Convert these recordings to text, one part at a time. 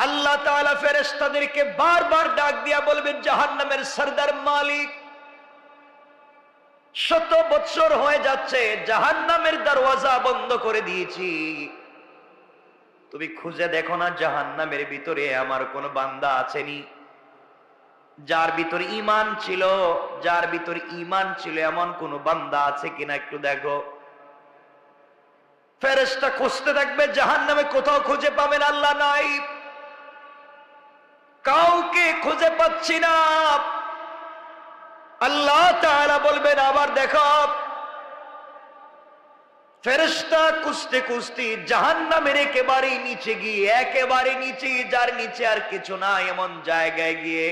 আল্লাহ তাআলা ফেরেশতাদেরকে বারবার ডাক দিয়া বলবেন, জাহান্নামের সরদার মালিক, 100 বছর হয়ে যাচ্ছে জাহান্নামের দরওয়াজা বন্ধ করে দিয়েছি, তুমি খুঁজে দেখো না জাহান্নামের ভিতরে আমার কোন বান্দা আছেনি, যার ভিতরে ঈমান ছিল, যার ভিতরে ঈমান ছিল এমন কোন বান্দা আছে কিনা একটু দেখো। ফেরেশতা খুঁজতে থাকবে, জাহান্নামে কোথাও খুঁজে পাবেন আল্লাহ নাই, কাউকে খুঁজে পাচ্ছি না। আল্লাহ তাআলা বলবেন আবার দেখো। ফেরেশতা খুঁজতে খুঁজতে জাহান্নামের একেবারে নিচে গিয়ে, একেবারে নিচে, যার নিচে আর কিছু না এমন জায়গায় গিয়ে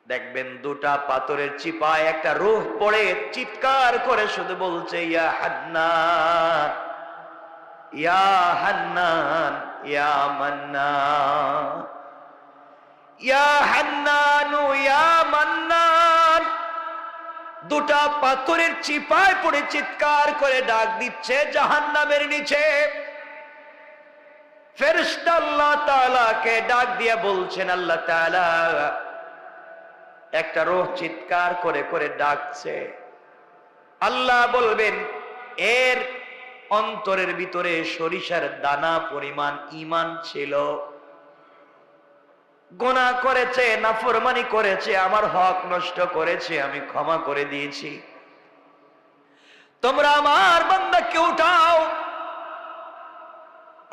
দেখবেন দুটা পাথরের চিপায় একটা রূহ পড়ে চিৎকার করে শুধু বলছে, ইয়া হান্নান, ইয়া হান্নান, ইয়া মান্নান, ইয়া হান্নানু ইয়া মান্নান। দুটা পাথরের চিপায় পড়ে চিৎকার করে ডাক দিচ্ছে জাহান্নামের নিচে। ফেরেশতা আল্লাহ তাআলাকে ডাক দিয়ে বলছেন, আল্লাহ তাআলা একটা রূহ চিৎকার করে করে ডাকছে। আল্লাহ বলবেন, এর অন্তরের ভিতরে সরিষার দানা পরিমাণ ঈমান ছিল, গুনাহ করেছে, নাফরমানি করেছে, আমার হক নষ্ট করেছে, আমি ক্ষমা করে দিয়েছি, তোমরা আমার বান্দাকে উঠাও,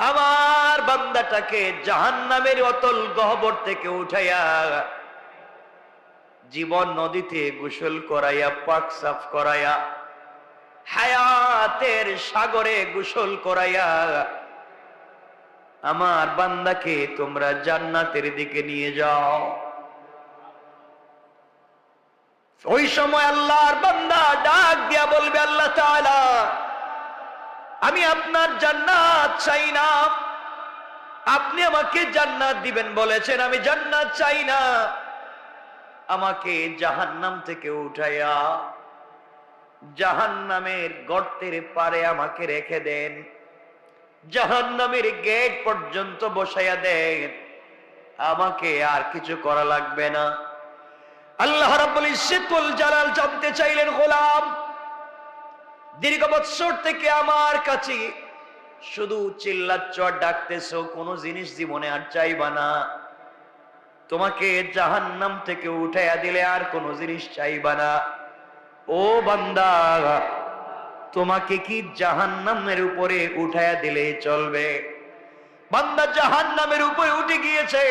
আমার বান্দাটাকে জাহান্নামের অতল গহ্বর থেকে উঠাইয়া জীবন নদীতে গোসল করাইয়া, পাক সাফ করাইয়া, হায়াতের সাগরে গোসল করাইয়া আমার বান্দাকে তোমরা জান্নাতের দিকে নিয়ে যাও। ওই সময় আল্লাহর বান্দা ডাক দিয়া বলবে, আল্লাহ তাআলা আমি আপনার জান্নাত চাই না, আপনি আমাকে জান্নাত দিবেন বলেছেন, আমি জান্নাত চাই না, আমাকে জাহান্নাম থেকে উঠাইয়া জাহান্নামের গর্তের পারে আমাকে রেখে দেন, জাহান্নামের গেট পর্যন্ত বসাইয়া দেন, আমাকে আর কিছু করা লাগবে না। আল্লাহ রাব্বুল ইজ্জতুল জালাল জানতে চাইলেন, গোলাম দীর্ঘ বৎসর থেকে আমার কাছে শুধু চিল্লাচ্ছ আর ডাকতেছো, কোন জিনিস জীবনে আর চাইবা না, তোমাকে জাহান্নাম থেকে উঠাইয়া দিলে আর কোন জিনিস চাইবা না, ও বান্দা তোমাকে কি জাহান্নামের উপরে উঠাইয়া দিলে চলবে? বান্দা জাহান্নামের উপরে উঠে গিয়েছে,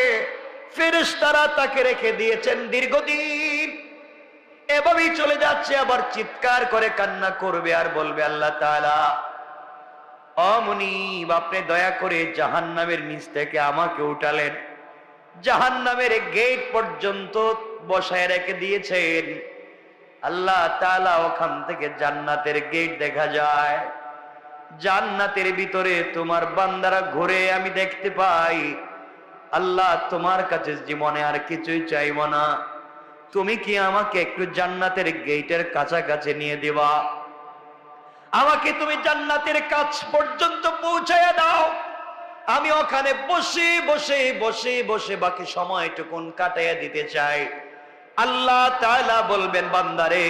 ফেরেশতারা তাকে রেখে দিয়েছেন দীর্ঘদিন, এভাবেই চলে যাচ্ছে, আবার চিৎকার করে কান্না করবে আর বলবে, আল্লাহ তাআলা ও মুনীব, আপনি দয়া করে জাহান্নামের নিচ থেকে আমাকে উঠালেন, জাহান্নামের গেট পর্যন্ত বসায় রেখে দিয়েছেন। আল্লাহ তাআলা ওখান থেকে জান্নাতের গেট দেখা যায়, জান্নাতের ভিতরে তোমার বান্দারা ঘুরে আমি দেখতে পাই। আল্লাহ তোমার কাছে জীবনে আর কিছুই চাইব না, তুমি কি আমাকে একটু জান্নাতের গেটের কাছাকাছি নিয়ে দিবা, আমাকে তুমি জান্নাতের কাছ পর্যন্ত পৌঁছায়া দাও, আমি ওখানে বসে বসে বসে বসে বাকি সময়টুকুন কাটাইয়া দিতে চাই। আল্লাহ তাআলা বলবেন, বান্দারে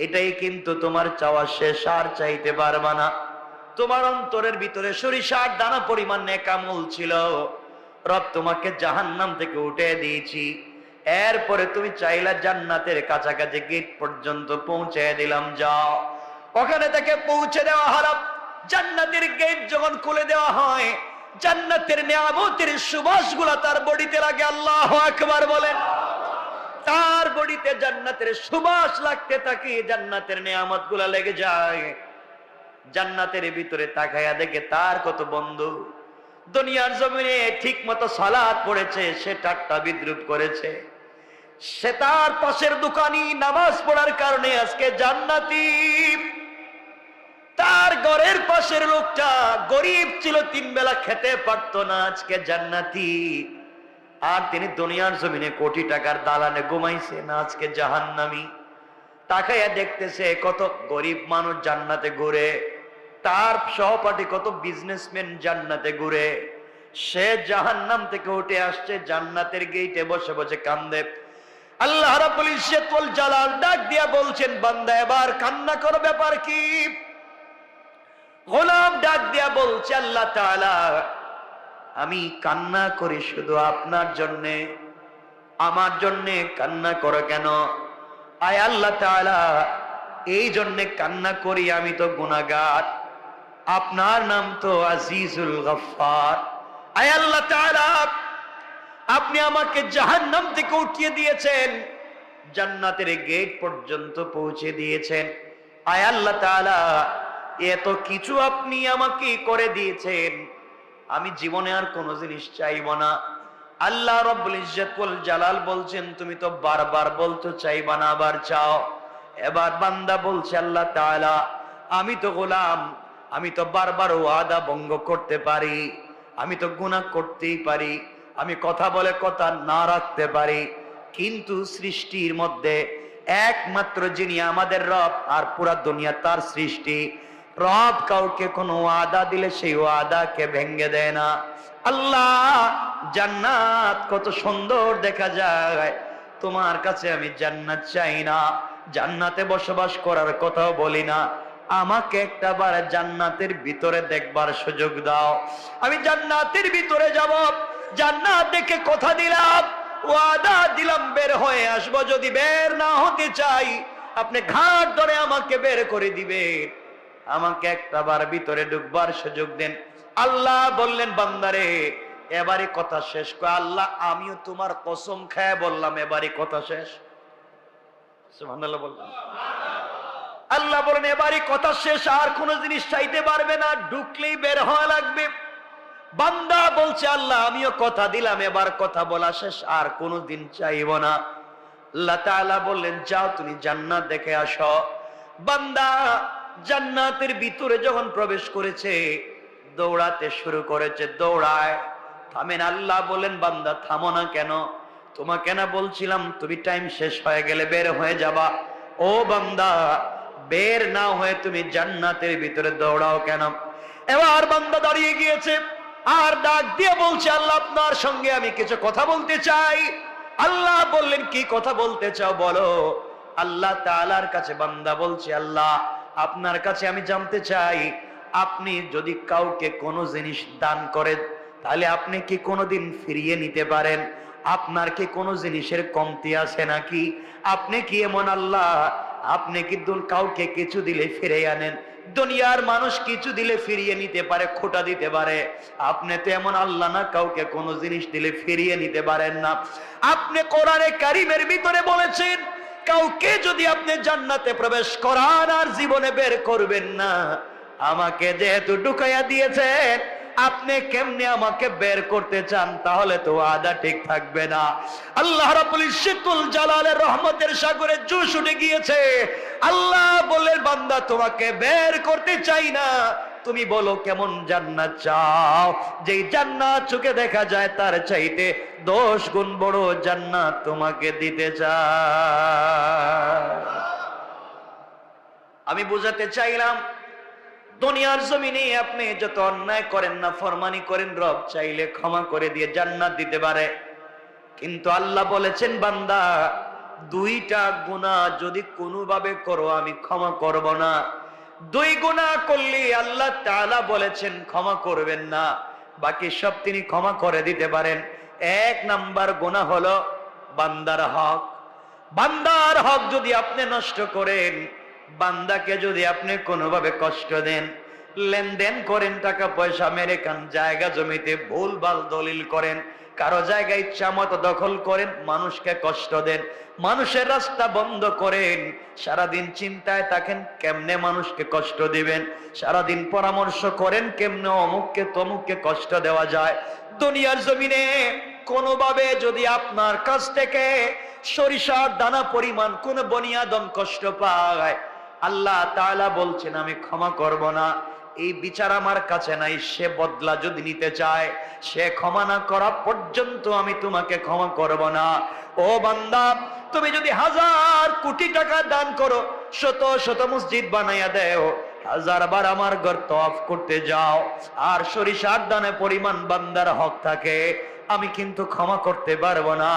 এটাই কিন্তু তোমার চাওয়া শেষ, আর চাইতে পারবা না, তোমার অন্তরের ভিতরে সরিষার দানা পরিমাণ নেক আমল ছিল, রব তোমাকে জাহান্নাম থেকে উঠে দিয়েছি, এরপরে তুমি চাইলা জান্নাতের কাছাকাছি গেট পর্যন্ত পৌঁছে দিলাম, যাও। ওখানে থেকে পৌঁছে দেওয়া হলো, জান্নাতের গেট যখন খুলে দেওয়া হয়, জান্নাতের নিয়ামতের সুবাসগুলা তার বডিতে লাগে। আল্লাহু আকবার বলেন। তার বডিতে জান্নাতের সুবাস লাগতে থাকে, জান্নাতের নিয়ামতগুলা লেগে যায়। জান্নাতের ভিতরে তাকায়া দেখে তার কত বন্ধু দুনিয়ার জমিনে ঠিক মতো সালাত পড়েছে, সে ঠাট্টা বিদ্রুপ করেছে, সে তার পাশের দোকানি নামাজ পড়ার কারণে আজকে জান্নাতি। তার ঘরের পাশের লোকটা গরিব ছিল, 3 বেলা খেতে পারতো না, আজকে জান্নাতি। আর তিনি দুনিয়ার জমিনে কোটি টাকার দালানে ঘুমাইছে না, আজকে জাহান্নামী। তাকাইয়া দেখতেছে কত গরিব মানুষ জান্নাতে ঘুরে, তার সহপাঠী কত বিজনেসম্যান জান্নাতে ঘুরে, সে জাহান্নাম থেকে উঠে আসছে, জান্নাতের গেটে বসে বসে কান্দে। আল্লাহ রাব্বুল ইজ্জত ওয়াল জালাল ডাক দিয়া বলছেন, বান্দা এবার কান্না করো, ব্যাপার কি? গোলাম ডাক দিয়া বলছে, আল্লাহ তাআলা আমি কান্না করি শুধু আপনার জন্যে, আমার জন্যে কান্না করো কেন? আয় আল্লাহ তাআলা এই জন্যে কান্না করি, আমি তো গুনাহগার, আপনার নাম তো আজিজুল গফফার। আয় আল্লাহ তাআলা আপনি আমাকে জাহান্নাম থেকে উঠিয়ে দিয়েছেন, জান্নাতের গেট পর্যন্ত পৌঁছে দিয়েছেন। আয় আল্লাহ তাআলা এত কিছু আপনি আমাকে করে দিয়েছেন, আমি জীবনে আর কোনো জিনিস চাইবো না। আল্লাহ রাব্বুল ইজ্জত ওয়াল জালাল বলছেন, তুমি তো বারবার বলতে চাইবা না, আবার চাও। এবার বান্দা বলছে, আল্লাহ তাআলা আমি তো গোলাম, আমি তো বারবার ওয়াদা ভঙ্গ করতে পারি, আমি তো গুনাহ করতেই পারি, আমি কথা বলে কথা না রাখতে পারি, কিন্তু সৃষ্টির মধ্যে একমাত্র যিনি আমাদের রব আর পুরা দুনিয়া তার সৃষ্টি, রব কাউকে কোনো ওয়াদা দিলে সেই ওয়াদাকে ভেঙে দেয় না। আল্লাহ জান্নাত কত সুন্দর দেখা যায়, তোমার কাছে আমি জান্নাত চাই না, জান্নাতে বসবাস করার কথাও বলি না, আমাকে একটা বার জান্নাতের ভিতরে দেখবার সুযোগ দাও, আমি জান্নাতের ভিতরে যাব, জান্নাত দেখে কথা দিলাম, ওয়াদা দিলাম বের হয়ে আসবো, যদি বের না হতে চাই আপনি ঘাট ধরে আমাকে বের করে দিবে, আমাকে একটা বার ভিতরে ঢুকবার সুযোগ দেন। আল্লাহ বললেন, বান্দারে এবারে কথা শেষ। কয় আল্লাহ আমিও তোমার কসম খায় বললাম এবারে কথা শেষ। সুবহানাল্লাহ বললাম। আল্লাহ বলেন এবারে কথা শেষ, আর কোন জিনিস চাইতে পারবে না, ঢুকলেই বের হওয়া লাগবে। বান্দা বলছে, আল্লাহ আমিও কথা দিলাম, এবার কথা বলা শেষ, আর কোনদিন চাইব না। আল্লাহ তাআলা বললেন, যাও তুমি জান্নাত দেখে আসো। বান্দা জান্নাতের ভিতরে যখন প্রবেশ করেছে, দৌড়াতে শুরু করেছে, দৌড়ায়। থামেন। আল্লাহ বলেন, বান্দা থামো না কেন? তোমাকে না বলছিলাম তুমি টাইম শেষ হয়ে গেলে বের হয়ে যাবা? ও বান্দা, বের না হয়ে তুমি জান্নাতের ভিতরে দৌড়াও কেন? এবার বান্দা দাঁড়িয়ে গিয়েছে, আর ডাক দিয়ে বলছে, আল্লাহ আপনার সঙ্গে আমি কিছু কথা বলতে চাই। আল্লাহ বললেন, কি কথা বলতে চাও বলো। আল্লাহ তাআলার কাছে বান্দা বলছে, আল্লাহ আপনার কাছে আমি জানতে চাই, আপনি যদি কাউকে কোনো জিনিস দান করেন তাহলে আপনি কি কোনোদিন ফিরিয়ে নিতে পারেন? আপনার কি কোনো জিনিসের কমতি আছে নাকি? আপনি কি এমন আল্লাহ, আপনি কি কাউকে কিছু দিলে ফিরে আনেন? দুনিয়ার মানুষ কিছু দিলে ফিরিয়ে নিতে পারে, খোটা দিতে পারে, আপনি তো এমন আল্লাহ না, কাউকে কোনো জিনিস দিলে ফিরিয়ে নিতে পারেন না। আপনি কোরআনে কারীমের ভিতরে বলেছেন, কাউকে যদি আপনি জান্নাতে প্রবেশ করান আর জীবনে বের করবেন না, আমাকে যেহেতু ঢুকাইয়া দিয়েছেন, আপনি কেমনে আমাকে বের করতে চান? তাহলে তো ওয়াদা ঠিক থাকবে না। আল্লাহ রাব্বুল ইজ্জতুল জালালের রহমতের সাগরে জোশ উঠে গিয়েছে। আল্লাহ বলেন, বান্দা তোমাকে বের করতে চাই না, তুমি বলো কেমন জান্নাত চাও, যেই জান্নাত চোখে দেখা যায় তার চাইতে 10 গুণ বড় জান্নাত তোমাকে দিতে চাই। আমি বুঝাতে চাইলাম, দুনিয়ার জমিনে আপনি যত অন্যায় করেন না, ফরমানি করেন, রব চাইলে ক্ষমা করে দিয়ে জান্নাত দিতে পারে। কিন্তু আল্লাহ বলেছেন, বান্দা দুইটা গুনাহ যদি কোনোভাবে করো আমি ক্ষমা করব না। 2 গুনাহ করলে আল্লাহ তাআলা বলেছেন ক্ষমা করবেন না, বাকি সব তিনি ক্ষমা করে দিতে পারেন। 1 নাম্বার গুনাহ হলো বান্দার হক। বান্দার হক যদি আপনি নষ্ট করেন, বান্দাকে যদি আপনি কোনোভাবে কষ্ট দেন, লেনদেন করেন, টাকা পয়সা মেরে খান, জায়গা জমিতে ভুলভাল দলিল করেন, কারো জায়গা ইচ্ছা মতো দখল করেন, মানুষকে কষ্ট দেন, মানুষের রাস্তা বন্ধ করেন, সারাদিন চিন্তায় থাকেন কেমনে মানুষকে কষ্ট দিবেন, সারাদিন পরামর্শ করেন কেমনে অমুককে তমুককে কষ্ট দেওয়া যায়। দুনিয়ার জমিনে কোনোভাবে যদি আপনার কাছ থেকে সরিষার দানা পরিমাণ কোন বনিয়াদম কষ্ট পায়, আল্লাহ তাআলা বলছেন আমি ক্ষমা করব না। এই বিচার আমার কাছে নাই। সে বদলা যদি নিতে চায়, সে ক্ষমা না করা পর্যন্ত আমি তোমাকে ক্ষমা করব না। ও বান্দা, তুমি যদি 1000 কোটি টাকা দান করো, শত শত মসজিদ বানাইয়া দেও, হাজারবার আমার ঘর তওয়াফ করতে যাও, আর সরিষার দানা পরিমাণ বান্দার হক থাকে, আমি কিন্তু ক্ষমা করতে পারবো না।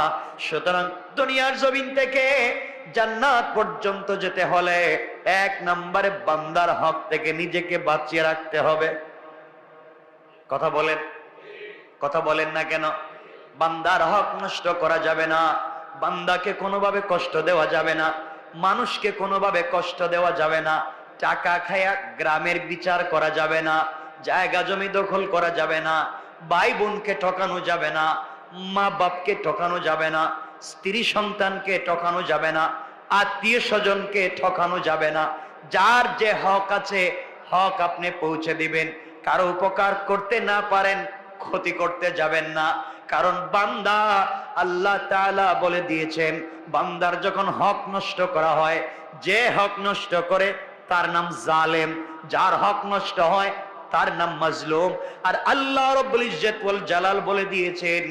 সুতরাং দুনিয়ার জমিন থেকে জান্নাত পর্যন্ত যেতে হলে 1 নম্বরে বান্দার হক থেকে নিজেকে বাঁচিয়ে রাখতে হবে। কথা বলেন, কথা বলেন না কেন? বান্দার হক নষ্ট করা যাবে না, বান্দাকে কোনোভাবে কষ্ট দেওয়া যাবে না, মানুষকে কোনোভাবে কষ্ট দেওয়া যাবে না, টাকা খায়া গ্রামের বিচার করা যাবে না, জায়গা জমি দখল করা যাবে না, ভাই বোনকে ঠকানো যাবে না, মা বাপকে ঠকানো যাবে না, স্ত্রী সন্তানকে ঠকানো যাবে না, আত্মীয় স্বজনকে ঠকানো যাবে না। যার যে হক আছে হক আপনি পৌঁছে দিবেন। কারো উপকার করতে না পারেন, ক্ষতি করতে যাবেন না। কারণ বান্দা, আল্লাহ তাআলা বলে দিয়েছেন, বান্দার যখন হক নষ্ট করা হয়, যে হক নষ্ট করে তার নাম জালেম, যার হক নষ্ট হয় তার নাম মাজলুম। আর আল্লাহ রাব্বুল ইজ্জত ওয়াল জালাল বলে দিয়েছেন,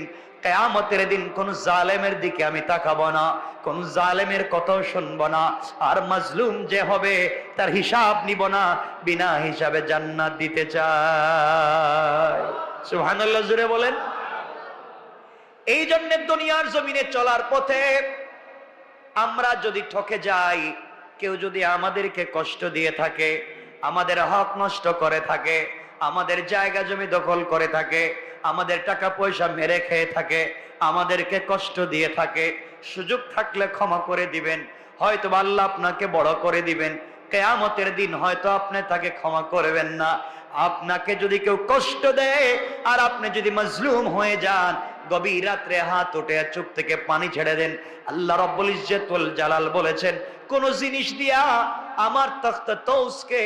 কিয়ামতের দিন কোন জালেমের দিকে আমি তাকাবো না, কোন জালেমের কথাও শুনবো না, আর মাজলুম যে হবে তার হিসাব নিব না, বিনা হিসাবে জান্নাত দিতে চাই। সুবহানাল্লাহ, জোরে বলেন। এই জন্য দুনিয়ার জমিনে চলার পথে আমরা যদি ঠকে যাই, কেউ যদি আমাদেরকে কষ্ট দিয়ে থাকে, আমাদের হক নষ্ট করে থাকে, আমাদের জায়গা জমি দখল করে থাকে, আমাদের টাকা পয়সা মেরে খেয়ে থাকে, আমাদেরকে কষ্ট দিয়ে থাকে, সুযোগ থাকলে ক্ষমা করে দিবেন। হয়তো আল্লাহ আপনাকে বড় করে দিবেন, কিয়ামতের দিন হয়তো আপনি তাকে ক্ষমা করবেন না। আপনাকে যদি কেউ কষ্ট দেয় আর আপনি যদি মাজলুম হয়ে যান, গভীর রাত্রে হাত উঠে চোখ থেকে পানি ছেড়ে দেন। আল্লাহ রাব্বুল ইজ্জত ওয়াল জালাল বলেছেন, কোন জিনিস দিয়া আমার তখত তৌসকে,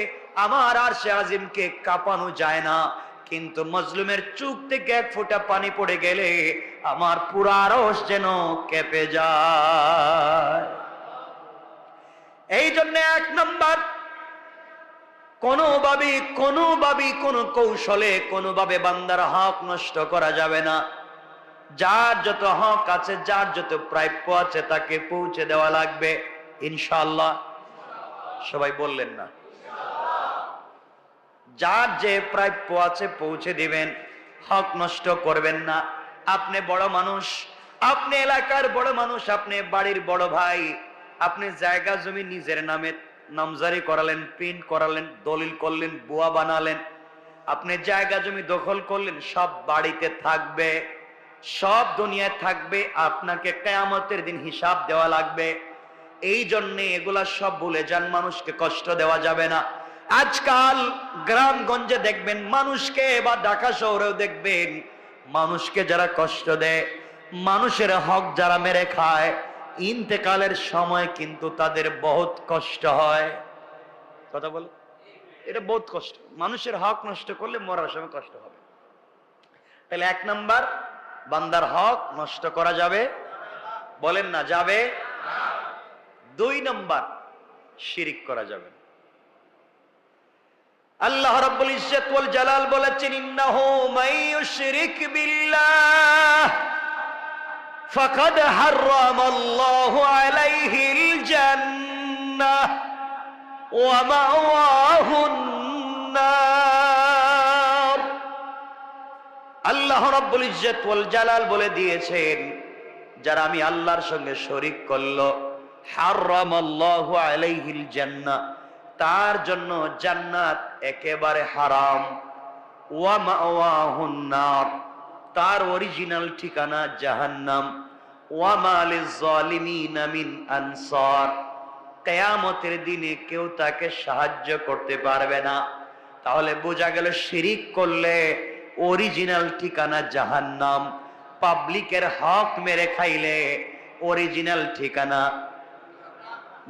আমার আরশে আজিমকে কাঁপানো যায় না, কিন্তু মাজলুমের চোখ থেকে 1 ফোঁটা পানি পড়ে গেলে আমার পুরো আরশ যেন কেঁপে যায়। এই জন্য 1 নম্বর, কোনোভাবে কোনো কৌশলে কোনোভাবে বান্দার হক নষ্ট করা যাবে না। যার যত হক আছে, যার যত প্রাপ্য আছে তাকে পৌঁছে দেওয়া লাগবে ইনশাআল্লাহ। সবাই বললেন না? যার যে প্রাপ্য আছে পৌঁছে দিবেন, হক নষ্ট করবেন না। আপনি বড় মানুষ, আপনি এলাকার বড় মানুষ, আপনি বাড়ির বড় ভাই, আপনি জায়গা জমি নিজের নামে নামজারি করালেন, প্রিন্ট করালেন, দলিল করলেন, বুয়া বানালেন, আপনি জায়গা জমি দখল করলেন, সব বাড়িতে থাকবে, সব দুনিয়ায় থাকবে, আপনাকে কিয়ামতের দিন হিসাব দেওয়া লাগবে। এই জন্য এগুলা সব ভুলে যান, মানুষকে কষ্ট দেওয়া যাবে না। আজকাল গ্রামগঞ্জে দেখবেন মানুষকে, বা ঢাকা শহরেও দেখবেন মানুষকে যারা কষ্ট দেয়, মানুষের হক যারা মেরে খায়, ইন্তেকালের সময় কিন্তু তাদের বহুত কষ্ট হয়। কথা বলে, এটা বহুত কষ্ট। মানুষের হক নষ্ট করলে মরার সময় কষ্ট হবে। তাহলে 1 নাম্বার, বান্দার হক নষ্ট করা যাবে, বলেন না যাবে। 2 নাম্বার, শিরিক করা যাবে। আল্লাহ রাব্বুল ইজ্জত ওয়াল জালাল বলেছেন, ইন্নাহু মাইয়ুশরিক বিল্লাহ ফাকাদ হারামাল্লাহু আলাইহিল জান্নাহ ওয়া মাওয়াহুন নার। আল্লাহ রাব্বুল ইজ্জত ওয়াল জালাল বলে দিয়েছেন, যারা আমি আল্লাহর সঙ্গে শরীক করলো, হারামাল্লাহু আলাইহিল জান্নাহ, তার জন্য জান্নাত একেবারে হারাম। ওয়া মাওয়াহুন নার, তার অরিজিনাল ঠিকানা জাহান্নাম। ওয়া মা লিয-যালিমিনা মিন আনসার, কিয়ামতের দিনে কেউ তাকে সাহায্য করতে পারবে না। তাহলে বোঝা গেল, শিরিক করলে অরিজিনাল ঠিকানা জাহান্নাম, পাবলিকের হক মেরে খাইলে অরিজিনাল ঠিকানা,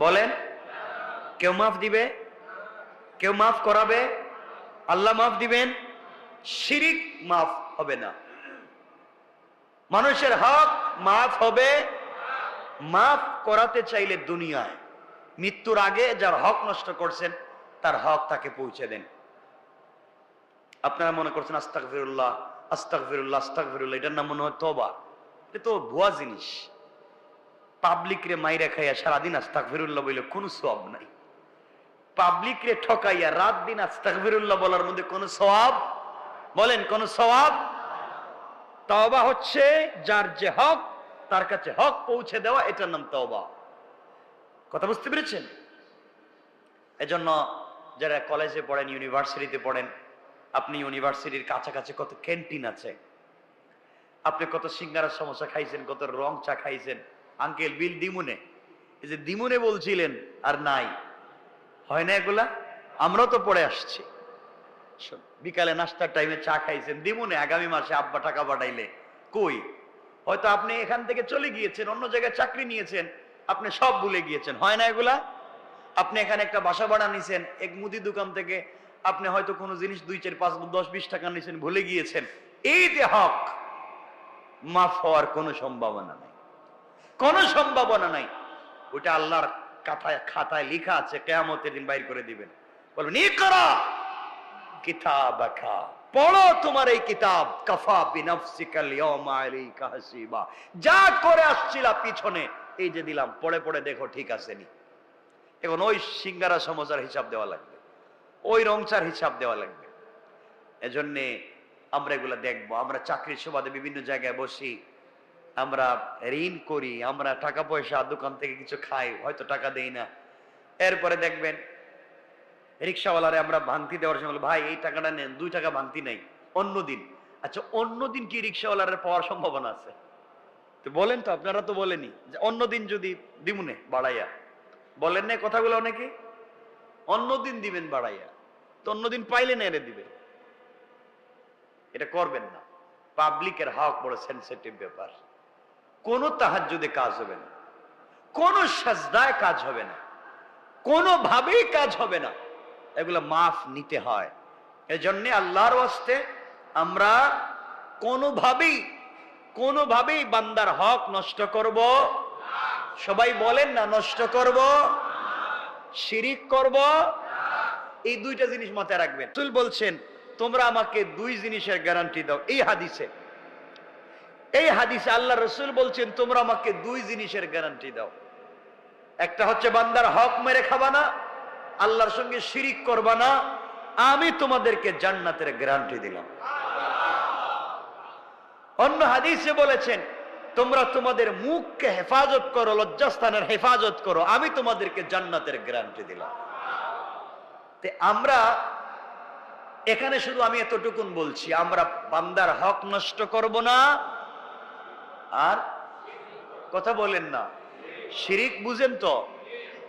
বলেন কেউ মাফ দিবে? কেউ মাফ করাবে? আল্লাহ মাফ দিবেন? শিরিক মাফ হবে না। মানুষের হক মাফ হবে, মাফ করাতে চাইলে দুনিয়ায় মৃত্যুর আগে যার হক নষ্ট করছেন তার হক তাকে পৌঁছে দেন। আপনারা মনে করছেন আস্তাগফিরুল্লাহ আস্তাগফিরুল্লাহ আস্তাগফিরুল্লাহ, এটার নাম মনে হয় তওবা। এটা তো ভুয়া জিনিস। পাবলিক রে মাইরা খাইয়া সারাদিন আস্তাগফিরুল্লাহ বলে কোনো সওয়াব নাই। পাবলিক রে ঠকাইয়া রাত দিন আস্তাগফিরুল্লাহ বলার মধ্যে কোন সওয়াব? বলেন কোন সওয়াব? তওবা হচ্ছে যার যে হক তার কাছে হক পৌঁছে দেওয়া, এটার নাম তওবা। কথা বুঝতে পেরেছেন? এজন্য যারা কলেজে পড়েন, ইউনিভার্সিটিতে পড়েন, আপনি ইউনিভার্সিটির কাছাকাছি কত ক্যান্টিন আছে, আপনি কত সিঙ্গারা সমোসা খাইছেন, কত রং চা খাইছেন। আঙ্কেল বিল দিমুনে, এই যে দিমুনে বলছিলেন আর নাই, হয় না এগুলা? আমরাও তো পড়ে আসছি। বিকালে নাস্তার টাইমে চা খাইছেন দিমুনে, আগামী মাসে আব্বা টাকা পাঠাইলে কই? হয়তো আপনি এখান থেকে চলে গিয়েছেন, অন্য জায়গায় চাকরি নিয়েছেন, আপনি সব ভুলে গিয়েছেন, হয় না এগুলা? আপনি এখানে একটা বাসা ভাড়া নিছেন, এক মুদি দোকান থেকে আপনি হয়তো কোনো জিনিস 2, 4, 5, 10, 20 টাকা নিছেন, ভুলে গিয়েছেন। এই যে হক, মাফ হওয়ার কোনো সম্ভাবনা নাই, কোনো সম্ভাবনা নাই। ওটা আল্লাহর খাতায় লেখা আছে, কিয়ামতের দিন বাইর করে দিবেন। বলবেন ইকরা কিতাবাকা, পড়ো তোমার এই কিতাব, কাফা বিনাফসিকাল ইয়াওমা আলাইকা হাসিবা। যা করে আসছিলা পিছনে, এই যে দিলাম, পড়ে পড়ে দেখো ঠিক আছে নি। এখন ওই সিঙ্গারা সমোসার হিসাব দেওয়া লাগবে, ওই রংচার হিসাব দেওয়া লাগবে। এজন্যে আমরা এগুলা দেখবো। আমরা চাকরির সুবাদে বিভিন্ন জায়গায় বসি, আমরা ঋণ করি, আমরা টাকা পয়সা দোকান থেকে কিছু খাই, হয়তো টাকা দেই না। এরপরে দেখবেন রিক্সাওয়ালারে আমরা ভাঙতি দেওয়ার সময়, ভাই এই টাকাটা নেন, 2 টাকা ভাঙতি নাই, অন্যদিন। আচ্ছা অন্যদিন কি রিক্সাওয়ালারে পাওয়ার সম্ভাবনা আছে? তো বলেন তো, আপনারা তো বলেনি যে অন্যদিন যদি দিমুনে বাড়াইয়া, বলেন না কথাগুলো অনেকে? অন্যদিন দিবেন বাড়াইয়া, তো অন্যদিন পাইলে না এনে দিবেন। এটা করবেন না। পাবলিকের হক বড় সেনসিটিভ ব্যাপার। কোন তাহাজ্জুদে কাজ হবে না, কোন সাজদায় কাজ হবে না, কোনোভাবেই কাজ হবে না। এগুলো মাফ নিতে হয়। এজন্য আল্লাহর ওয়াস্তে আমরা কোনোভাবেই বান্দার হক নষ্ট করব। সবাই বলেন না, নষ্ট করব, শিরিক করব। এই 2টা জিনিস মাথায় রাখবেন। রাসূল বলছেন তোমরা আমাকে 2 জিনিসের গ্যারান্টি দাও। এই হাদিসে আল্লাহ রাসূল বলছেন তোমরা আমাকে 2 জিনিসের গ্যারান্টি দাও। একটা হচ্ছে বান্দার হক মেরে খাবা না, আল্লাহর সঙ্গে শিরিক করবা না, আমি তোমাদেরকে জান্নাতের গ্যারান্টি দিলাম। অন্য হাদিসে বলেছেন তোমরা তোমাদের মুখকে হেফাজত করো, লজ্জাস্থানের হেফাজত করো, আমি তোমাদেরকে জান্নাতের গ্যারান্টি দিলাম। তে আমরা এখানে শুধু আমি এতটুকুন বলছি, আমরা বান্দার হক নষ্ট করব না, আর কথা বলেন না, শিরিক বুঝেন তো?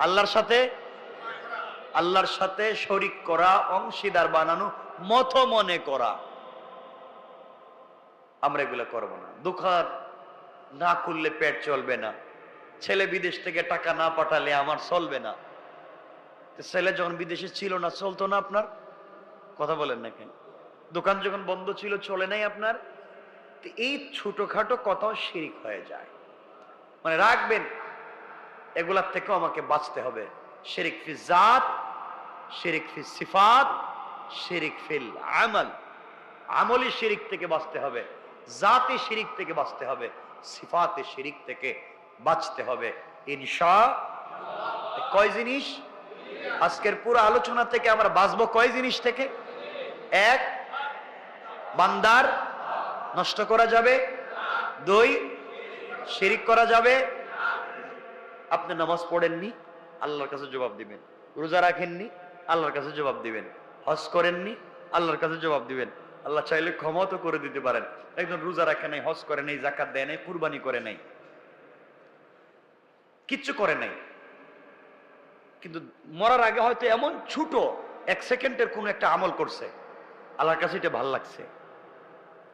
আল্লাহর সাথে শরীক করা, অংশীদার বানানো, মত মনে করা, আমরা এগুলো করব না। দোকান না খুললে পেট চলবে না, ছেলে বিদেশ থেকে টাকা না পাঠালে আমার চলবে না। ছেলে যখন বিদেশে ছিল না, চলতো না আপনার? কথা বলেন না কেন? দোকান যখন বন্ধ ছিল, চলে নাই আপনার? এই ছোটখাটো কথাও শিরিক হয়ে যায়। মানে রাখবেন, এগুলার থেকেও আমাকে বাঁচতে হবে। শিরিক ফি জাত, শিরিক ফি সিফাত, শিরিক ফিল আমাল। আমলি শিরিক থেকে বাঁচতে হবে, জাতি শিরিক থেকে বাঁচতে হবে, সিফাতে শিরিক থেকে বাঁচতে হবে ইনশাআল্লাহ। কয় জিনিস? আজকের পুরো আলোচনা থেকে আমরা বাঁচবো কয় জিনিস থেকে? 1, বান্দার নষ্ট করা যাবে। 2, শিরিক করা যাবে। আপনি নামাজ পড়েননি, আল্লাহর কাছে জবাব দিবেন। রোজা রাখেননি, আল্লাহর কাছে জবাব দিবেন। হজ করেননি, আল্লাহর কাছে জবাব দিবেন। আল্লাহ চাইলে ক্ষমা তো করে দিতে পারেন। একজন রোজা রাখে নাই, হজ করে নাই, যাকাত দেয় নাই, কুরবানি করে নাই, কিচ্ছু করে নাই, কিন্তু মরার আগে হয়তো এমন ছোট 1 সেকেন্ডের কোন একটা আমল করছে, আল্লাহর কাছে এটা ভালো লাগছে।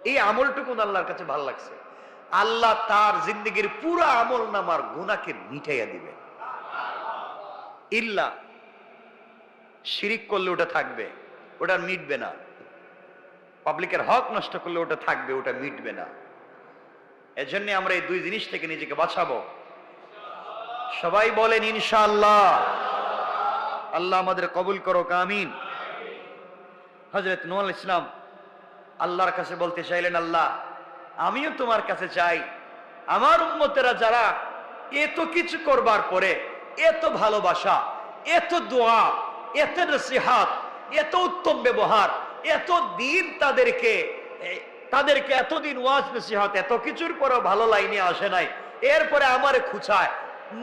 এই আমলটুকু আল্লাহর কাছে ভালো লাগছে, আল্লাহ তার জিন্দগির পুরো আমল নামার গুনাহকে মিটাইয়া দিবে। ইল্লা শিরিক করলে ওটা থাকবে, ওটা মিটবে না। পাবলিকের হক নষ্ট করলে ওটা থাকবে, ওটা মিটবে না। এজন্য আমরা এই 2 জিনিস থেকে নিজেকে বাঁচাবো। সবাই বলেন ইনশাআল্লাহ। আল্লাহ আমাদের কবুল করুক, আমিন। হযরত নূহ আলাইহিস সালাম আল্লাহর কাছে বলতে চাইলেন, আল্লাহ আমিও তোমার কাছে চাই, আমার উম্মতেরা যারা এত কিছু করবার পরে, এত ভালোবাসা, এত দোয়া, এত নসিহাত, এত উত্তম ব্যবহার, এত দিন তাদেরকে এতদিন ওয়াজ নসিহত এত কিছুর পরও ভালো লাইনে আসে নাই, এরপরে আমারে খুঁচায়,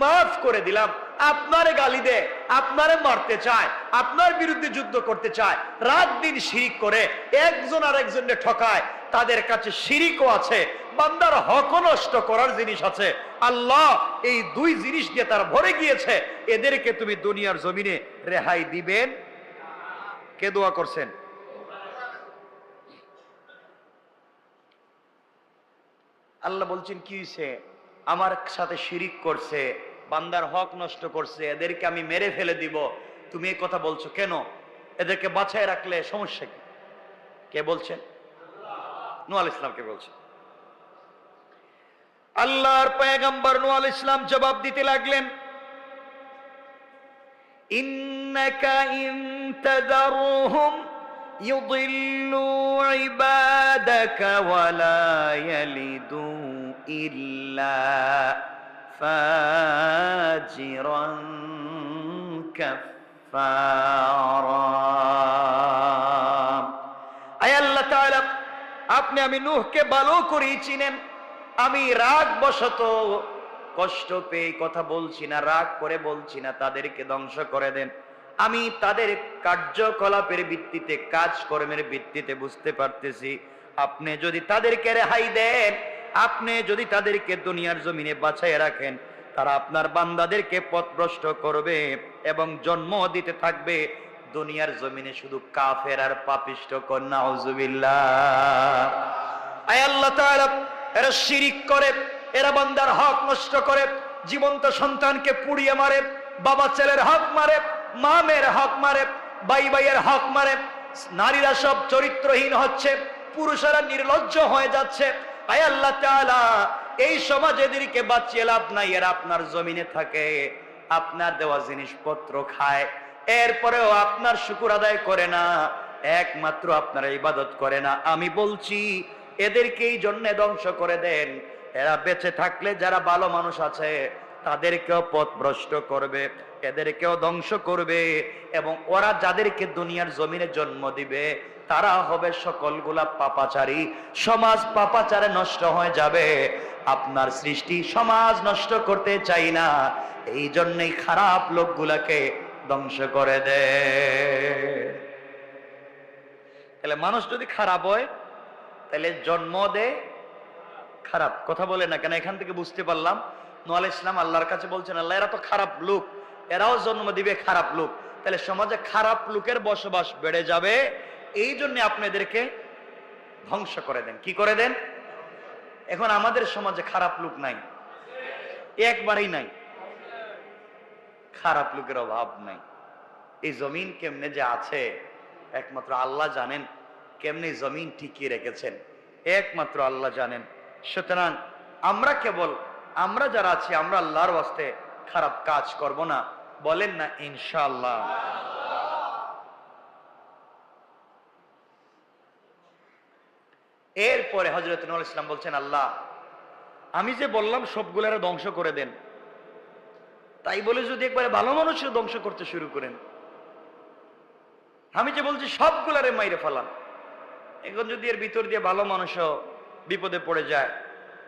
মাফ করে দিলাম, আপনারে গালি দেয়, আপনারে মারতে চায়, আপনার বিরুদ্ধে যুদ্ধ করতে চায়, রাত দিন শিরিক করে, একজন আর একজনকে ঠকায়, তাদের কাছে শিরিকও আছে, বান্দার হক নষ্ট করার জিনিস আছে। আল্লাহ এই দুই জিনিস দিয়ে তারা ভরে গিয়েছে, এদেরকে তুমি দুনিয়ার জমিনে রেহাই দিবেন? কে দোয়া করছেন? আল্লাহ বলছেন কি হয়েছে? আমার সাথে শিরিক করছে, বান্দার হক নষ্ট করছে, এদেরকে আমি মেরে ফেলে দিব। তুমি এই কথা বলছো কেন? এদেরকে বাঁচায় রাখলে সমস্যা কি? কে বলছেন? নূহ আলাইহিস সালামকে বলছেন। আল্লাহর পয়গম্বর নূহ আলাইহিস সালাম জবাব দিতে লাগলেন, ইন্নাকা ইন তাযারহুম ইউদিল্লু ইবাদাকা ওয়া লা ইয়ালিদু ইল্লা ফাজিরান কাফফারা। আয় আল্লাহ তাআলা, আপনি আমি নূহকে ভালো করেই চিনেন। আমি রাগ বশত কষ্ট পেয়ে কথা বলছি না, রাগ করে বলছি না তাদেরকে ধ্বংস করে দেন। আমি তাদের কার্যকলাপের ভিত্তিতে, কাজকর্মের ভিত্তিতে বুঝতে পারতেছি, আপনি যদি তাদেরকে রেহাই দেন, আপনি যদি তাদেরকে দুনিয়ার জমিনে বাঁচায় রাখেন, তারা আপনার বান্দাদেরকে পথভ্রষ্ট করবে এবং জন্ম দিতে থাকবে দুনিয়ার জমিনে শুধু কাফের আর পাপিষ্ঠ। নাউজুবিল্লাহ। আয় আল্লাহ তাআলা, এরা শিরিক করে, এরা বান্দার হক নষ্ট করে, জীবন্ত সন্তানকে পুড়িয়ে মারে, বাবা ছেলের হক মারে, মা মেয়ের হক মারে, ভাই ভাইয়ের হক মারে, নারীরা সব চরিত্রহীন হচ্ছে, পুরুষেরা নির্লজ্জ হয়ে যাচ্ছে। আয় আল্লাহ তাআলা, এই সমাজ এদেরকে বাঁচিয়ে লাভ নাই, এরা আপনার জমিনে থাকে, আপনার দেওয়া জিনিসপত্র খায়, এরপরেও আপনার শুকর আদায় করে না, একমাত্র আপনার ইবাদত করে না। আমি বলছি এদেরকে এই জন্য ধ্বংস করে দেন, এরা বেঁচে থাকলে যারা ভালো মানুষ আছে তাদেরকেও পথভ্রষ্ট করবে, এদেরকেও ধ্বংস করবে, এবং ওরা যাদেরকে দুনিয়ার জমিনে জন্ম দিবে তারা হবে সকলগুলা পাপাচারী। সমাজ পাপাচারে নষ্ট হয়ে যাবে। আপনার সৃষ্টি সমাজ নষ্ট করতে চাই না, এই জন্যই খারাপ লোকগুলাকে ধ্বংস করে দেয়। তাহলে মানুষ যদি খারাপ হয় তাহলে জন্ম দেয় খারাপ। কথা বলে না কেন? এখান থেকে বুঝতে পারলাম নূহ আলাইহিস সালাম আল্লাহর কাছে বলছেন, আল্লাহ এরা তো খারাপ লোক, এরাও জন্ম দিবে খারাপ লোক, তাহলে সমাজে খারাপ লোকের বসবাস বেড়ে যাবে, এই জন্য আপনি এদেরকে ধ্বংস করে দেন। কি করে দেন? এখন আমাদের সমাজে খারাপ লোক নাই, একবারই নাই, খারাপ লোকের অভাব নাই। এই জমিন কেমনে যে আছে একমাত্র আল্লাহ জানেন, কেমনে জমিন টিকিয়ে রেখেছেন একমাত্র আল্লাহ জানেন। সুতরাং আমরা যারা আছি, আমরা আল্লাহর ওয়াস্তে খারাপ কাজ করব না, বলেন না ইনশাআল্লাহ। এরপরে হযরত নূহ আলাইহিস সালাম বলছেন, আল্লাহ আমি যে বললাম সবগুলারে ধ্বংস করে দেন, তাই বলে যদি একবারে ভালো মানুষের ধ্বংস করতে শুরু করেন, আমি যে বলছি সবগুলারে মাইরে ফেলান, এখন যদি এর ভিতর দিয়ে ভালো মানুষও বিপদে পড়ে যায়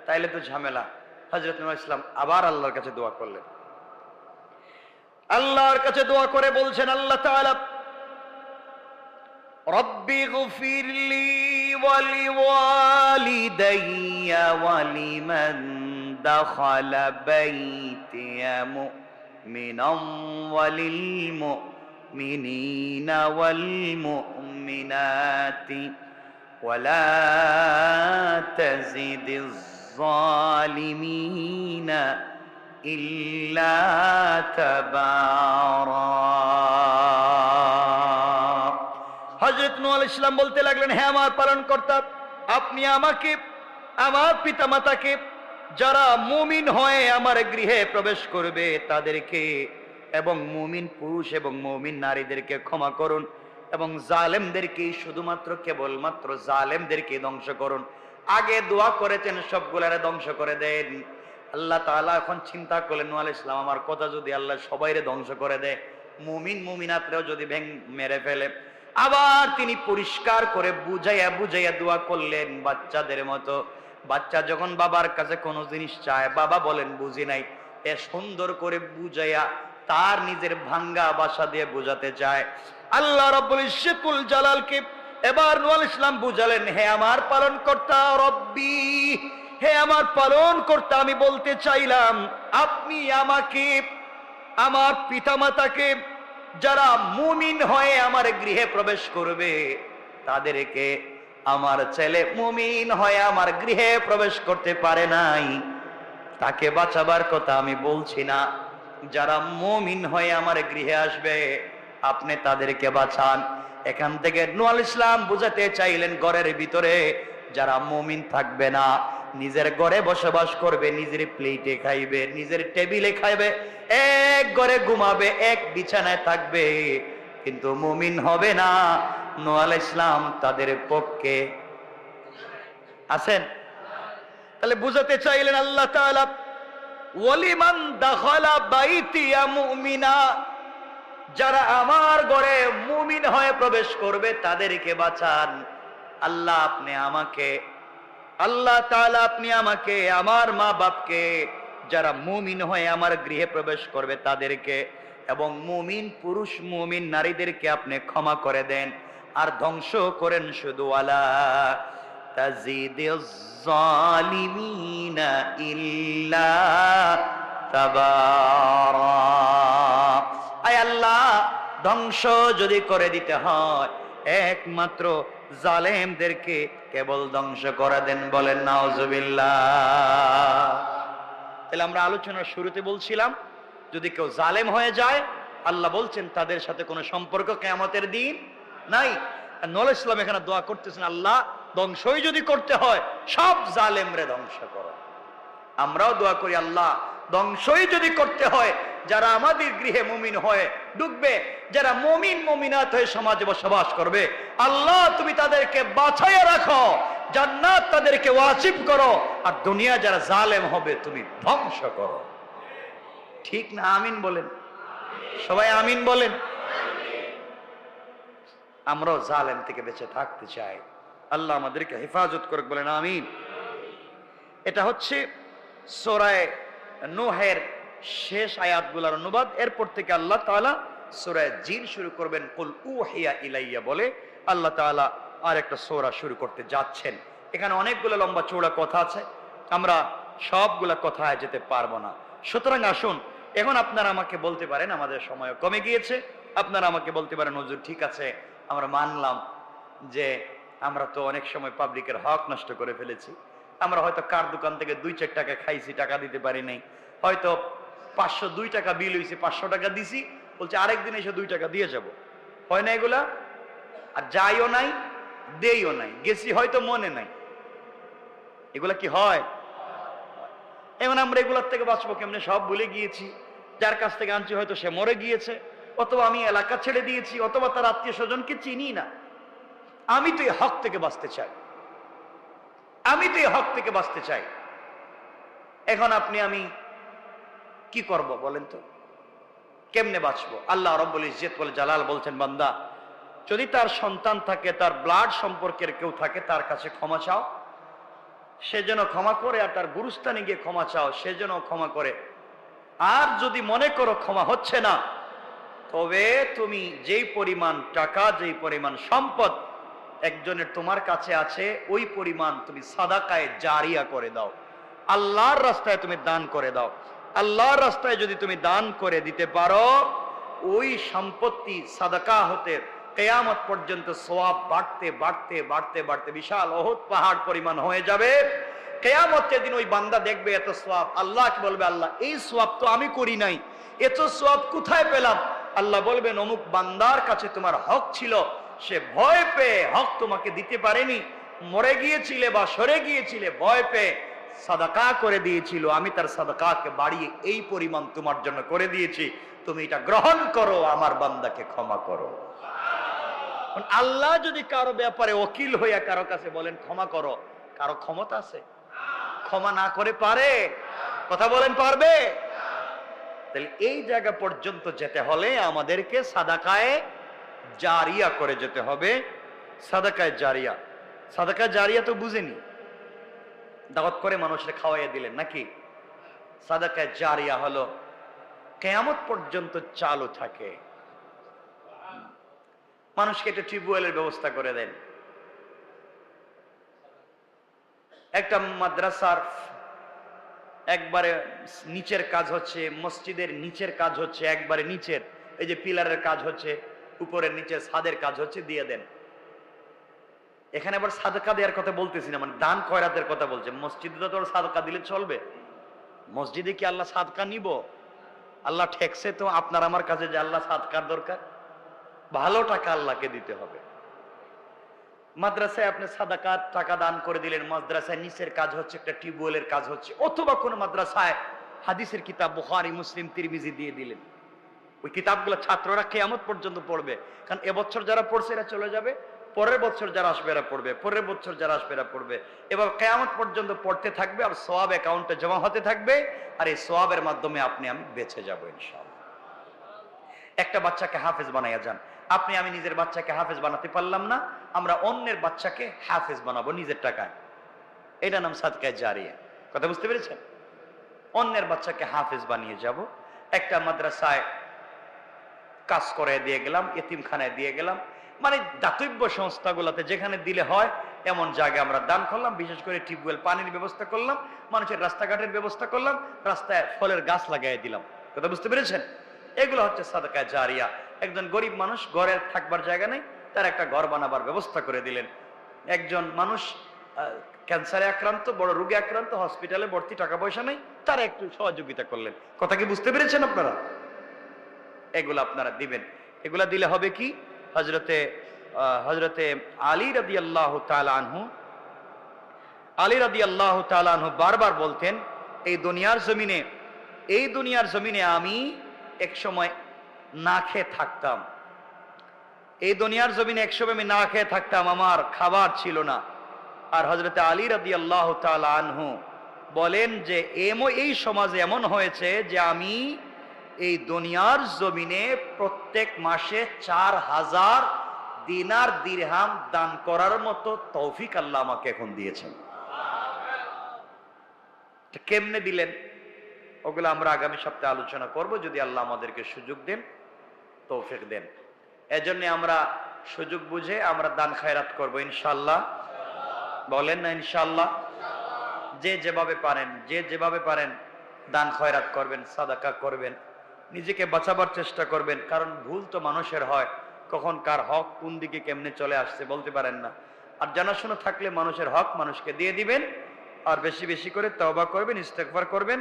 তাইলে তো ঝামেলা। হযরত নূহ আলাইহিস সালাম আবার আল্লাহর কাছে দোয়া করলেন। আল্লাহর কাছে দোয়া করে বলছেন, আল্লাহ তাআলা, রব্বি গফিরলি ওয়া লিওয়ালিদাইয়া ওয়া লিমান দাখালা বাইতিয়া মুমিনান ওয়া লিল মুমিনিনা ওয়াল মুমিনাতি ওয়া লা তাজিদিজ যালিমিনা ইল্লা তাবারা। হযরত নূহ আলাইহিস সালাম বলতে লাগলেন, হে আমার পালনকর্তা, আপনি আমাকে, আমার পিতামাতাকে, যারা মুমিন হয়ে আমার গৃহে প্রবেশ করবে তাদেরকে, এবং মুমিন পুরুষ এবং মুমিন নারীদেরকে ক্ষমা করুন, এবং জালেমদেরকে, শুধুমাত্র কেবলমাত্র জালেমদেরকে ধ্বংস করুন। আগে দোয়া করেছেন সবগুলারে ধ্বংস করে দেন। আল্লাহ তাআলা এখন চিন্তা করলেন, নূহ আলাইহিস সালাম আমার কথা যদি আল্লাহ সবাইরে ধ্বংস করে দেয় মুমিন মুমিনাতরাও যদি মেরে ফেলে। আবার তিনি পরিষ্কার করে বুঝাইয়া বুঝাইয়া দোয়া করলেন বাচ্চাদের মতো। বাচ্চা যখন বাবার কাছে কোনো জিনিস চায়, বাবা বলেন বুঝি নাই, এ সুন্দর করে বুঝাইয়া তার নিজের ভাঙ্গা ভাষা দিয়ে বুঝাতে চায়। আল্লাহ রাব্বুল ইজ্জতুল জালালকে এবার নূহ আলাইহিস সালাম বুঝালেন, হে আমার পালনকর্তা রব্বি, হে আমার পালনকর্তা, আমি বলতে চাইলাম আপনি আমাকে, আমার পিতামাতাকে, যারা মুমিন হয়ে আমার গৃহে প্রবেশ করবে তাদেরকে, আমার ছেলে মুমিন হয়ে আমার গৃহে প্রবেশ করতে পারে নাই, তাকে বাঁচাবার কথা আমি বলছি না। যারা মুমিন হয়ে আমার গৃহে আসবে আপনি তাদেরকে বাঁচান। এখান থেকে নূহ আলাইহিস সালাম বুঝাতে চাইলেন ঘরের ভিতরে যারা মুমিন থাকবে না, নিজের ঘরে বসবাস করবে, নিজের প্লেটে খাইবে, নিজের টেবিলে খাইবে, এক ঘরে ঘুমাবে, এক বিছানায় থাকবে, কিন্তু মুমিন হবে না, নূহ আলাইহিস সালাম তাদের পক্ষে আছেন। তাহলে বুঝাতে চাইলেন আল্লাহ তাআলা, ওয়ালিমান দাখালা বাইতিয়া মুমিনা, যারা আমার ঘরে মুমিন হয়ে প্রবেশ করবে তাদেরকে বাঁচান। আল্লাহ আপনি আমাকে, আল্লাহ তাআলা আপনি আমাকে, আমার মা বাপকে, যারা মুমিন হয়ে আমার গৃহে প্রবেশ করবে তাদেরকে, এবং মুমিন পুরুষ মুমিন নারীদেরকে আপনি ক্ষমা করে দেন, আর ধ্বংস করেন শুধু ওয়ালা তাজিদিজ জালিমিনা ইল্লা তাবারা। আয় আল্লাহ, ধ্বংস যদি করে দিতে হয় একমাত্র জালেমদেরকে কেবল ধ্বংস করে দেন, বলেন নাউজুবিল্লাহ। তাহলে আমরা আলোচনার শুরুতে বলছিলাম যদি কেউ জালেম হয়ে যায় আল্লাহ বলছেন তাদের সাথে কোনো সম্পর্ক কিয়ামতের দিন নাই। নূহ আলাইহিস সালাম এখানে দোয়া করতেছেন, আল্লাহ ধ্বংসই যদি করতে হয় সব জালেমরে ধ্বংস করো। আমরাও দোয়া করি, আল্লাহ ধ্বংসই যদি করতে হয় যারা আমাদের গৃহে মুমিন হয়ে ঢুকবে, যারা মুমিন মুমিনাত হয়ে সমাজে বসবাস করবে, আল্লাহ তুমি তাদেরকে বাঁচাইয়া রাখো, জান্নাত তাদেরকে ওয়াজিব করো, আর দুনিয়া যারা জালেম হবে তুমি ধ্বংস করো। ঠিক না? আমিন বলেন সবাই, আমিন বলেন। আমরাও জালেম থেকে বেঁচে থাকতে চাই, আল্লাহ আমাদেরকে হেফাজত করুক, বলেন আমিন। এটা হচ্ছে সূরা নূহের শেষ আয়াতগুলোর অনুবাদ। এরপর থেকে আল্লাহ তাআলা সূরা জিন শুরু করবেন, কুল উহিয়া ইলাইয়া বলে আল্লাহ তাআলা আর একটা সূরা শুরু করতে যাচ্ছেন। এখানে অনেকগুলো লম্বা চৌড়া কথা আছে, আমরা সবগুলা কথায় যেতে পারবো না। সুতরাং আসুন, এখন আপনারা আমাকে বলতে পারেন, আমাদের সময় কমে গিয়েছে, আপনারা আমাকে বলতে পারেন হুজুর ঠিক আছে আমরা মানলাম যে আমরা তো অনেক সময় পাবলিকের হক নষ্ট করে ফেলেছি, আমরা হয়তো কার দোকান থেকে 2-4 টাকা খাইছি, টাকা দিতে পারি নাই, হয়তো 502 টাকা বিল হয়েছে, 500 টাকা দিছি, বলছে আরেকদিন এসে 2 টাকা দিয়ে যাব, হয় না এগুলা? আর যাইও নাই দেইও নাই, গেছি হয়তো মনে নাই, এগুলা কি হয়? এখন আমরা এগুলার থেকে বাঁচবো কেমনে? সব ভুলে গিয়েছি, যার কাছ থেকে আনছি হয়তো সে মরে গিয়েছে, অথবা আমি এলাকা ছেড়ে দিয়েছি, অথবা তার আত্মীয় স্বজনকে চিনি না। আমি তো এই হক থেকে বাঁচতে চাই, আমি তো এই হক থেকে বাঁচতে চাই। এখন আপনি আমি কি করব বলেন তো? কেমনে বাঁচবো? আল্লাহ রাব্বুল ইজ্জত ওয়াল জালাল বলছেন, বান্দা যদি তার সন্তান থাকে, তার ব্লাড সম্পর্কের কেউ থাকে, তার কাছে ক্ষমা চাও, সে যেন ক্ষমা করে, আর তার গুরুস্থানে গিয়ে ক্ষমা চাও, সে যেন ক্ষমা করে। আর যদি মনে করো ক্ষমা হচ্ছে না, তবে তুমি যেই পরিমাণ টাকা, যেই পরিমাণ সম্পদ একজনের তোমার কাছে আছে, ওই পরিমাণ তুমি সাদাকায়ে জারিয়া করে দাও, আল্লাহর রাস্তায় তুমি দান করে দাও। আল্লাহর রাস্তায় যদি তুমি দান করে দিতে পারো, ওই সম্পত্তি সাদাকা হতে কিয়ামত পর্যন্ত সওয়াব বাড়তে বাড়তে বাড়তে বাড়তে বিশাল উহুদ পাহাড় পরিমাণ হয়ে যাবে। কিয়ামতের দিন ওই বান্দা দেখবে এত সওয়াব, আল্লাহকে বলবে, আল্লাহ এই সওয়াব তো আমি করি নাই, এত সওয়াব কোথায় পেলাম? আল্লাহ বলবেন, অমুক বান্দার কাছে তোমার হক ছিল, সে ভয় পেয়ে হক তোমাকে দিতে পারেনি, মরে গিয়েছিলে বা সরে গিয়েছিলে, ভয় পেয়ে সাদাকা করে দিয়েছিল, আমি তার সাদাকাকে বাড়িয়ে এই পরিমাণ তোমার জন্য করে দিয়েছি, তুমি এটা গ্রহণ করো, আমার বান্দাকে ক্ষমা করো। আল্লাহ যদি কারো ব্যাপারে ওকিল হইয়া কারো কাছে বলেন ক্ষমা করো, কারো ক্ষমতা আছে? ক্ষমা না করে পারে? কথা বলেন পারবে? তাহলে এই জায়গা পর্যন্ত যেতে হলে আমাদেরকে সাদাকায়ে জারিয়া করে যেতে হবে। সাদাকায়ে জারিয়া, সাদাকায়ে জারিয়া তো বুঝেনি, দাওয়াত করে মানুষের খাওয়াইয়া দিলেন নাকি? সাদাকায়ে জারিয়া হলো কিয়ামত পর্যন্ত চালু থাকে। মানুষকে একটা টিউবওয়েলের ব্যবস্থা করে দেন, একটা মাদ্রাসার একবারে নিচের কাজ হচ্ছে, মসজিদের নিচের কাজ হচ্ছে, একবারে নিচের এই যে পিলারের কাজ হচ্ছে, উপরের নিচে ছাদের কাজ হচ্ছে, দিয়ে দেন। এখানে আবার সাদকা দেওয়ার কথা বলতেছি না, মানে দান খয়রাতের কথা বলছে। মসজিদে তো সাদকা দিলে চলবে? মসজিদে কি আল্লাহ সাদকা নিব? আল্লাহ ঠেকছে তো আপনার আমার কাছে যে আল্লাহ সাদকার দরকার? ভালো টাকা আল্লাহকে দিতে হবে। মাদ্রাসায় আপনি সাদাকার টাকা দান করে দিলেন, মাদ্রাসায় নিচের কাজ হচ্ছে, একটা টিউবওয়েলের কাজ হচ্ছে, অথবা কোন মাদ্রাসায় হাদিসের কিতাব বুখারী, মুসলিম, তিরমিজি দিয়ে দিলেন। ওই কিতাবগুলো ছাত্ররা কিয়ামত পর্যন্ত পড়বে, কারণ এবছর যারা পড়ছে এরা চলে যাবে, পরের বছর যারা আসবে এরা পড়বে, পরের বছর যারা আসবে এরা পড়বে, এবার কিয়ামত পর্যন্ত পড়তে থাকবে, আর সওয়াব অ্যাকাউন্টে জমা হতে থাকবে, আর এই সওয়াবের মাধ্যমে আপনি আমি বেঁচে যাবো ইনশাআল্লাহ। একটা বাচ্চাকে হাফেজ বানাইয়া যান। আপনি আমি নিজের বাচ্চাকে হাফেজ বানাতে পারলাম না, আমরা অন্যের বাচ্চাকে হাফেজ বানাবো নিজের টাকায়, এটা নাম সাদকায়ে জারিয়া। কথা বুঝতে পেরেছেন? অন্যের বাচ্চাকে হাফেজ বানিয়ে যাব। একটা মাদ্রাসায় কাজ করে দিয়ে গেলাম, এতিমখানায় দিয়ে গেলাম, মানে দাতব্য সংস্থাগুলোতে যেখানে দিলে হয় এমন জায়গায় আমরা দান করলাম। বিশেষ করে টিউবওয়েল, পানির ব্যবস্থা করলাম, মানুষের রাস্তাঘাটের ব্যবস্থা করলাম, রাস্তায় ফলের গাছ লাগাই দিলাম। কথা বুঝতে পেরেছেন? এগুলো হচ্ছে সাদকায়ে জারিয়া। একজন গরিব মানুষ, ঘরে থাকবার জায়গা নেই, তার একটা ঘর বানাবার ব্যবস্থা করে দিলেন। একজন মানুষ ক্যান্সারে আক্রান্ত, বড় রোগে আক্রান্ত, হসপিটালে ভর্তি, টাকা পয়সা নেই, তারা একটু সহযোগিতা করলেন। কথা কি বুঝতে পেরেছেন আপনারা? এগুলো আপনারা দিবেন। এগুলা দিলে হবে কি? হযরতে আলী রাদিয়াল্লাহু তাআলা আনহু, আলী রাদিয়াল্লাহু তাআলা আনহু বারবার বলতেন, এই দুনিয়ার জমিনে আমি এক সময় না খেয়ে থাকতাম, এই দুনিয়ার জমিনে একসময় আমি না খেয়ে থাকতাম, আমার খাবার ছিল না। আর হযরতে আলী রাদিয়াল্লাহু তাআলা আনহু বলেন যে এই সমাজে এমন হয়েছে যে আমি এই দুনিয়ার জমিনে প্রত্যেক মাসে 4000 দিনার দিরহাম দান করার মতো তৌফিক আল্লাহ আমাকে এখন দিয়েছেন। কেমনে দিলেন ওগুলো আমরা আগামী সপ্তাহে আলোচনা করব, যদি আল্লাহ আমাদেরকে সুযোগ দেন, তৌফিক দেন। এজন্য আমরা সুযোগ বুঝে আমরা দান খায়রাত করব ইনশাআল্লাহ। বলেন না ইনশাআল্লাহ? যে যেভাবে পারেন দান খয়রাত করবেন, সাদাকা করবেন, নিজেকে বাঁচাবার চেষ্টা করবেন। কারণ ভুল তো মানুষের হয়, কখন কার হক কোন দিকে কেমনে চলে আসছে বলতে পারেন না। আর জানাশোনা থাকলে মানুষের হক মানুষকে দিয়ে দিবেন, আর বেশি বেশি করে তওবা করবেন, ইস্তেগফার করবেন,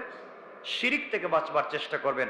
শিরিক থেকে বাঁচবার চেষ্টা করবেন।